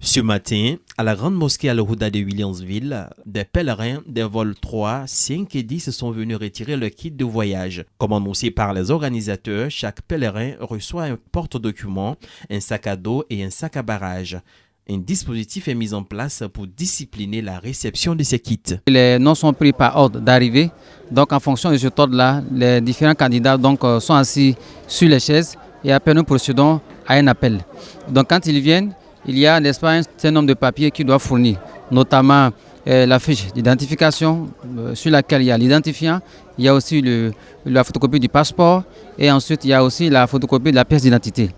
Ce matin, à la grande mosquée Al-Houda de Williamsville, des pèlerins des vols 3, 5 et 10 sont venus retirer le kit de voyage. Comme annoncé par les organisateurs, chaque pèlerin reçoit un porte-document, un sac à dos et un sac à barrage. Un dispositif est mis en place pour discipliner la réception de ces kits. Les noms sont pris par ordre d'arrivée. Donc en fonction de cet ordre-là, les différents candidats sont assis sur les chaises et après nous procédons à un appel. Donc quand ils viennent, il y a, n'est-ce pas, un certain nombre de papiers qu'ils doivent fournir, notamment la fiche d'identification sur laquelle il y a l'identifiant, il y a aussi la photocopie du passeport et ensuite il y a aussi la photocopie de la pièce d'identité.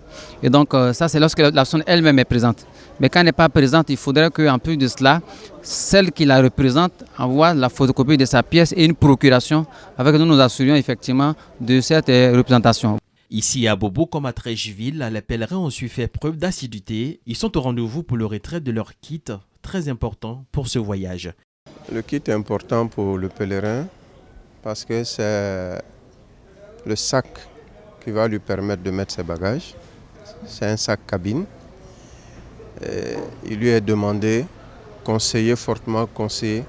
Et donc ça c'est lorsque la personne elle-même est présente. Mais quand elle n'est pas présente, il faudrait qu'en plus de cela, celle qui la représente envoie la photocopie de sa pièce et une procuration avec nous nous assurions effectivement de cette représentation. Ici à Bobo comme à Treichville, les pèlerins ont su faire preuve d'assiduité. Ils sont au rendez-vous pour le retrait de leur kit, très important pour ce voyage. Le kit est important pour le pèlerin parce que c'est le sac qui va lui permettre de mettre ses bagages. C'est un sac cabine. Et il lui est demandé, fortement conseillé,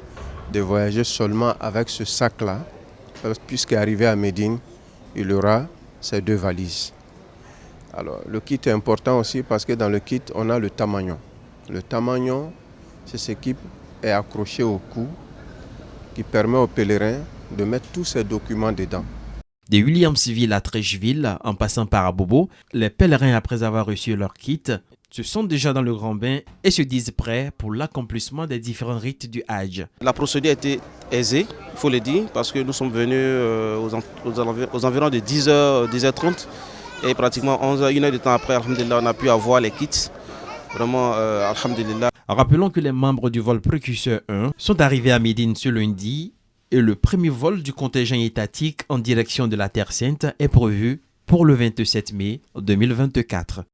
de voyager seulement avec ce sac-là, puisqu'arrivé à Médine, il aura ces 2 valises. Alors, le kit est important aussi parce que dans le kit, on a le tamagnon. Le tamagnon, c'est ce qui est accroché au cou, qui permet aux pèlerins de mettre tous ces documents dedans. De Williamsville à Treichville, en passant par Bobo, les pèlerins, après avoir reçu leur kit, se sont déjà dans le grand bain et se disent prêts pour l'accomplissement des différents rites du Hajj. La procédure a été aisée, il faut le dire, parce que nous sommes venus aux environs de 10h, 10h30 et pratiquement 11h, 1 heure de temps après, alhamdulillah, on a pu avoir les kits. Vraiment, alhamdulillah. Rappelons que les membres du vol Précurseur 1 sont arrivés à Médine ce lundi et le premier vol du contingent étatique en direction de la Terre Sainte est prévu pour le 27 mai 2024.